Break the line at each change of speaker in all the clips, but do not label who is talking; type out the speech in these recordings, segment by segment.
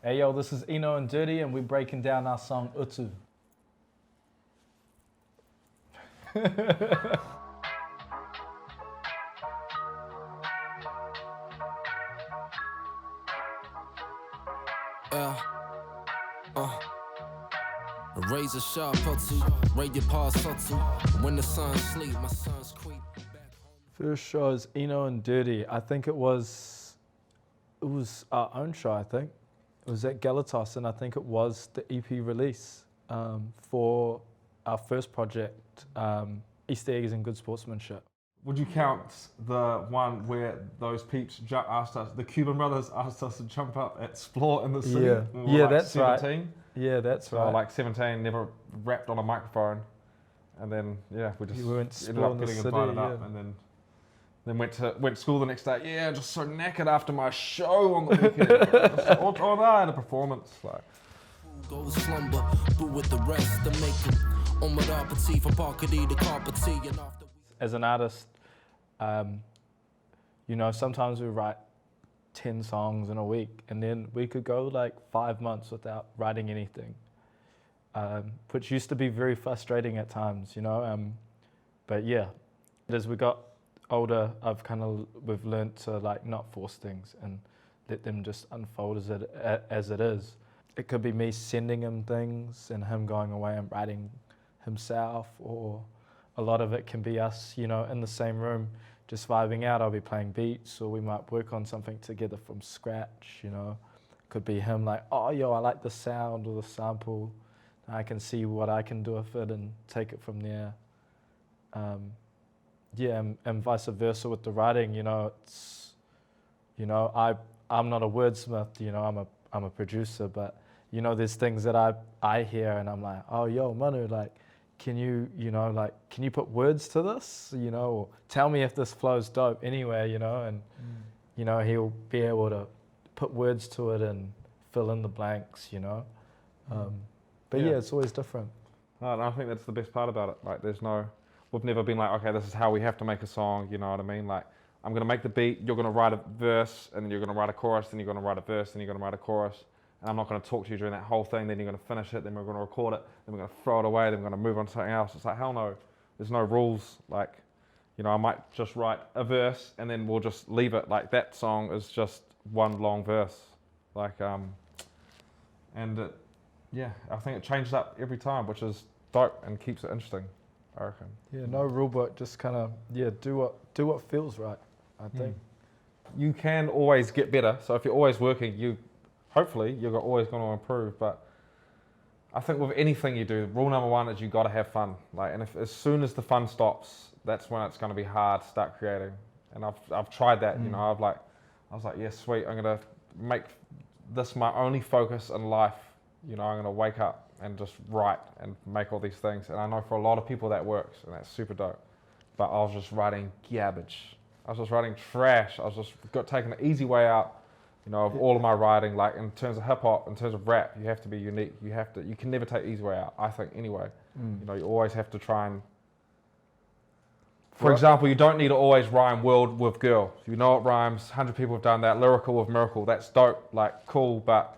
Hey yo, this is Eno and Dirty, and we're breaking down our song Utsu.
Yeah, a razor sharp Utsu, raid your paws Utsu. When the sun sleep, my sons creep back home.
First show is Eno and Dirty. I think it was our own show. I think it was at Galatos, and I think it was the EP release for our first project, Easter Eggs and Good Sportsmanship.
Would you count the one where those peeps asked us, the Cuban brothers asked us to jump up at Explore in the city?
Yeah,
when we were like
that's
17?
right. Yeah, that's
So
right.
like 17, never rapped on a microphone, and then we just
You went
ended up
in the
getting
city,
invited up,
yeah.
and then went to school the next day. Yeah, just so knackered after my show on the weekend. Oh no, I had a performance. Like,
Go slumber, boo with the rest to make them. On with appetit for parkety the carpety and after we.
As an artist, sometimes we write 10 songs in a week, and then we could go like 5 months without writing anything, which used to be very frustrating at times, But yeah, as we got older, we've learned to like not force things and let them just unfold as it is. It could be me sending him things and him going away and writing himself, or a lot of it can be us, in the same room, just vibing out. I'll be playing beats, or we might work on something together from scratch, Could be him like, oh, yo, I like the sound or the sample. I can see what I can do with it and take it from there. And vice versa with the writing, it's, I'm not a wordsmith, I'm a producer, but, there's things that I hear and I'm like, oh, yo, Manu, like, can you put words to this, or tell me if this flows dope anyway, and, he'll be able to put words to it and fill in the blanks, But yeah, it's always different.
and I think that's the best part about it. Like, we've never been like, okay, this is how we have to make a song, you know what I mean? Like, I'm gonna make the beat, you're gonna write a verse, and then you're gonna write a chorus, then you're gonna write a verse, then you're gonna write a chorus. And I'm not gonna talk to you during that whole thing, then you're gonna finish it, then we're gonna record it, then we're gonna throw it away, then we're gonna move on to something else. It's like, hell no, there's no rules. Like, I might just write a verse and then we'll just leave it. Like, that song is just one long verse. Like, I think it changes up every time, which is dope and keeps it interesting, I reckon.
Yeah, no rule book, just kind of, do what feels right, I think.
You can always get better. So if you're always working, hopefully you're always going to improve. But I think with anything you do, rule number one is you got to have fun. Like, and as soon as the fun stops, that's when it's going to be hard to start creating. And I've tried that. I was like, yeah, sweet. I'm going to make this my only focus in life. I'm going to wake up and just write and make all these things. And I know for a lot of people that works, and that's super dope. But I was just writing garbage. I was just writing trash. I was just taking the easy way out, of all of my writing. Like, in terms of hip hop, in terms of rap, you have to be unique. You can never take the easy way out, I think, anyway. You always have to try and, for example, you don't need to always rhyme world with girl. You know it rhymes, 100 people have done that. Lyrical with miracle, that's dope, like, cool, but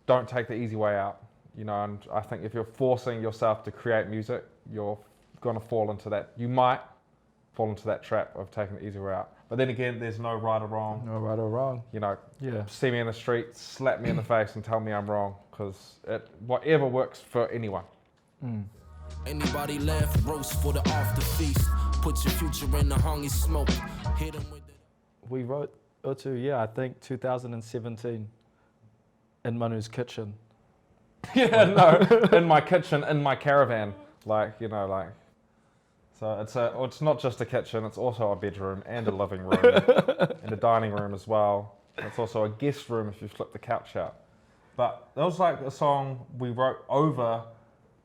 don't take the easy way out. And I think if you're forcing yourself to create music, you're gonna fall into that. You might fall into that trap of taking the easy way out. But then again, there's no right or wrong.
No right or wrong.
See me in the street, slap me in the face and tell me I'm wrong, because whatever works for anyone.
Anybody left, roast for the after feast. Put your future in the hungry smoke. Hit 'em with it.
We wrote Utsu, I think 2017 in Manu's kitchen.
In my kitchen, in my caravan, so it's not just a kitchen, it's also a bedroom and a living room and a dining room as well. It's also a guest room if you flip the couch out. But that was like a song we wrote over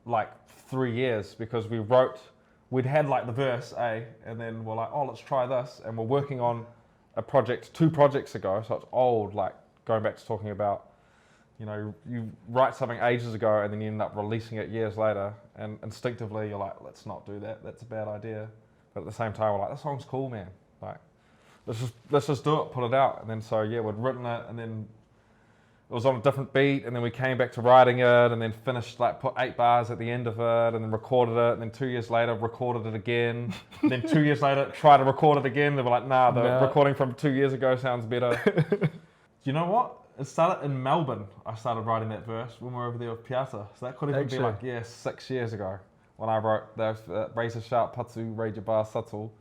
like 3 years, because we'd had like the verse A, and then we're like, oh, let's try this. And we're working on a project 2 projects ago, so it's old, like going back to talking about, you write something ages ago and then you end up releasing it years later, and instinctively you're like, let's not do that, that's a bad idea. But at the same time, we're like, that song's cool, man. Like, let's just do it, put it out. And then we'd written it, and then it was on a different beat, and then we came back to writing it, and then finished, like, put 8 bars at the end of it, and then recorded it, and then 2 years later recorded it again, and then 2 years later tried to record it again. They were like, nah, the recording from 2 years ago sounds better. You know what? It started in Melbourne. I started writing that verse when we were over there with Piazza. So that could even be like, 6 years ago when I wrote those razor sharp patu, razor bar subtle.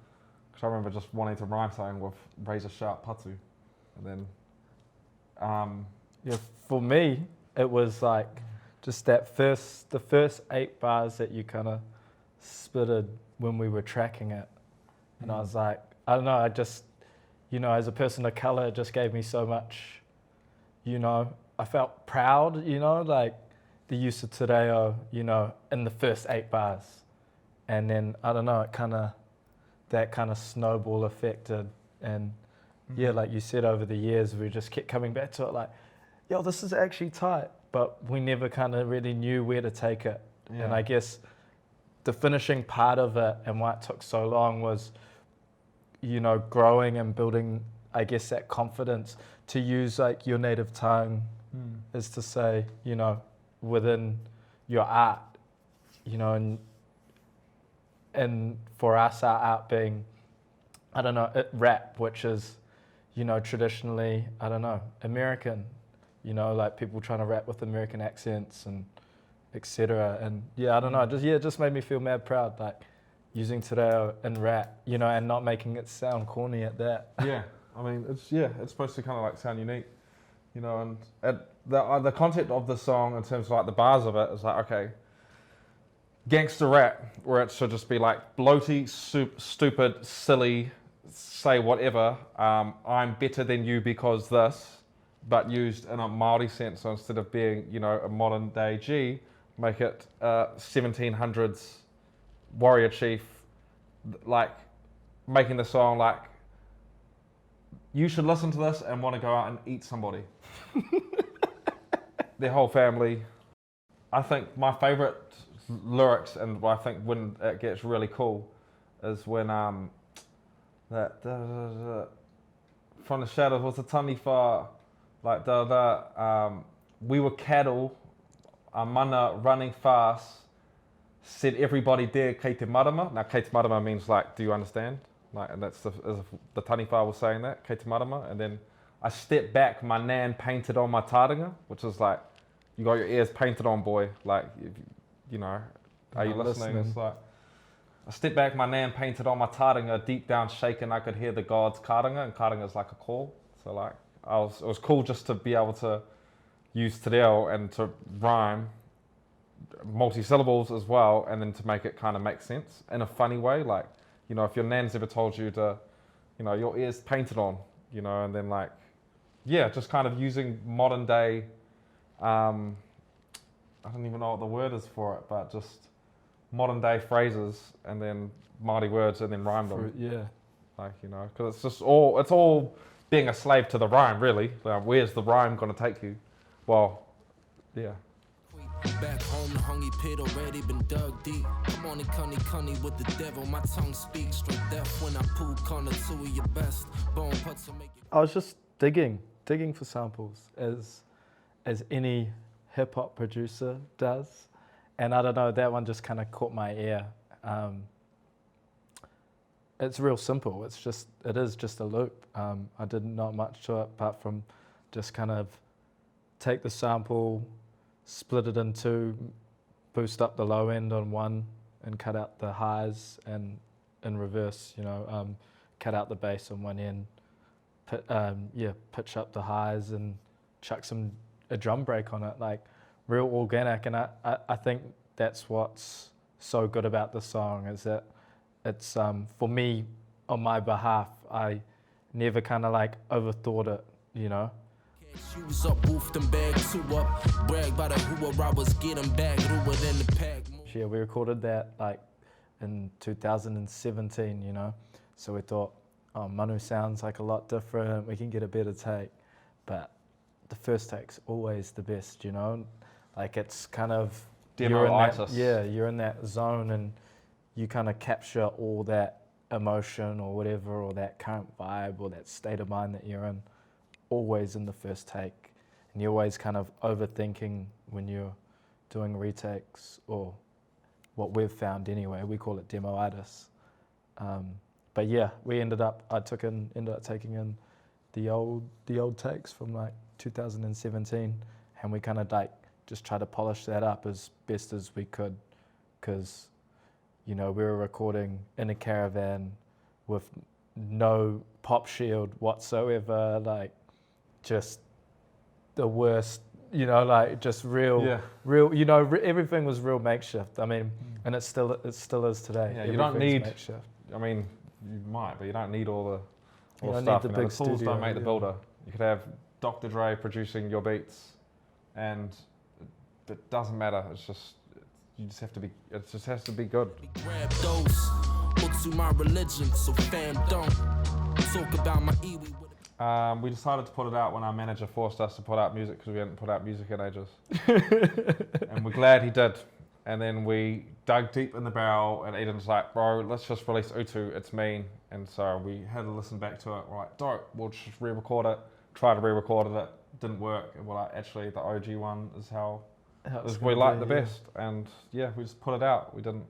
Because I remember just wanting to rhyme something with razor sharp patu, and then.
Yeah, for me, it was like just the first 8 bars that you kind of spitted when we were tracking it. And I was like, I don't know, I just, you know, as a person of color, it just gave me so much, you know, I felt proud, you know, like the use of te reo, you know, in the first 8 bars. And then, I don't know, that kind of snowball affected. And yeah, like you said, over the years, we just kept coming back to it like, yo, this is actually tight. But we never kind of really knew where to take it. Yeah. And I guess the finishing part of it and why it took so long was, you know, growing and building, I guess, that confidence to use like your native tongue is to say, you know, within your art, you know, and for us, our art being, I don't know, rap, which is, you know, traditionally, I don't know, American, you know, like people trying to rap with American accents and etc. And yeah, I don't know, it just made me feel mad proud, like using te reo in rap, you know, and not making it sound corny at that.
Yeah, I mean, it's supposed to kind of like sound unique, you know, and the concept of the song in terms of like the bars of it is like, okay, gangster rap, where it should just be like bloaty, stupid, silly, say whatever, I'm better than you because this, but used in a Māori sense. So instead of being, you know, a modern day G, make it 1700s warrior chief, like making the song like, you should listen to this and want to go out and eat somebody. Their whole family. I think my favorite lyrics, and I think when it gets really cool, is when from the shadows was a taniwha, like we were cattle, a mana running fast, said everybody there kei te marama. Now kei te marama means like, do you understand? Like, and that's the taniwha was saying that, kei te marama. And then I stepped back, my nan painted on my taringa, which is like, you got your ears painted on, boy. Like, you know, are you listening? It's like, I stepped back, my nan painted on my taringa, deep down shaken, I could hear the gods karinga, and karinga is like a call. So like, it was cool just to be able to use te reo and to rhyme multi-syllables as well, and then to make it kind of make sense in a funny way. Like, you know, if your nan's ever told you to, you know, your ears painted on, you know, and then like, yeah, just kind of using modern day, I don't even know what the word is for it, but just modern day phrases and then Māori words and then rhyme them.
Yeah.
Like, you know, because it's all being a slave to the rhyme, really. Like, where's the rhyme going to take you? Well, yeah.
Back home, the hungry pit already been dug deep. I'm on it, cunny with the devil. My tongue speaks straight deaf when I poo corner two of your best. Bone putts will make it.
I was just digging for samples as any hip hop producer does. And I don't know, that one just kind of caught my ear. It's real simple. It is just a loop. I did not much to it apart from just kind of take the sample, split it in two, boost up the low end on one, and cut out the highs, and in reverse, you know, cut out the bass on one end, pitch up the highs and chuck a drum break on it, like real organic. And I think that's what's so good about the song, is that it's, for me, on my behalf, I never kind of like overthought it, you know.
Shoes up, boof them bag two up, brag by the who I was getting back, who in the pack.
Yeah, we recorded that like in 2017, you know. So we thought, oh, Manu sounds like a lot different, we can get a better take. But the first take's always the best, you know. Like, it's kind of,
demo-itis.
you're in that zone and you kind of capture all that emotion or whatever, or that current vibe or that state of mind that you're in, always in the first take. and you're always kind of overthinking when you're doing retakes, or what we've found anyway. We call it demoitis. But yeah, we ended up taking in the old takes from like 2017, and we kind of like just try to polish that up as best as we could, because we were recording in a caravan with no pop shield whatsoever, like just the worst, like just real, everything was real makeshift. I mean, and it still is today.
Yeah, you don't need
makeshift.
I mean, you might, but you don't need all the
You don't
stuff.
need the big
the tools
studio,
don't make the
yeah.
builder. You could have Dr. Dre producing your beats, and it doesn't matter. It's just you just have to be. It just has to be good.
Grab those, Utsu my religion, so fam don't talk about my iwi with
We decided to put it out when our manager forced us to put out music because we hadn't put out music in ages. And we're glad he did. And then we dug deep in the barrel, and Eden's like, bro, let's just release Utu, it's mean. And so we had to listen back to it. We're like, dope, we'll just re-record it. Tried to re-record it, didn't work. And we're like, actually, the OG one is how we like the best. And yeah, we just put it out. We didn't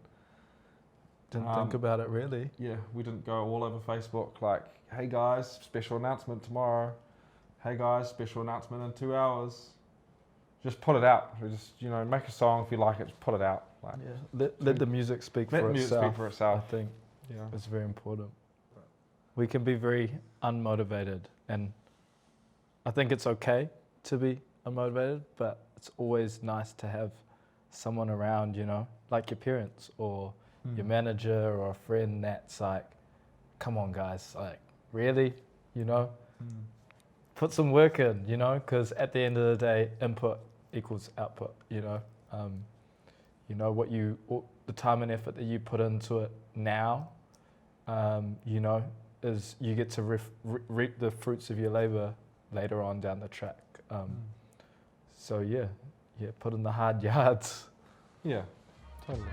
think about it really.
Yeah, we didn't go all over Facebook like, hey guys, special announcement tomorrow. Hey guys, special announcement in 2 hours. Just put it out. We just, make a song if you like it, just put it out. Like,
Yeah, let the music speak
let
for
the music
itself.
speak for itself.
I think
Yeah.
it's very important. We can be very unmotivated, and I think it's okay to be unmotivated, but it's always nice to have someone around, like your parents or your manager or a friend that's like, come on guys, like really, put some work in, because at the end of the day, input equals output, the time and effort that you put into it now, is you get to reap the fruits of your labor later on down the track. So yeah, put in the hard yards.
Yeah, totally.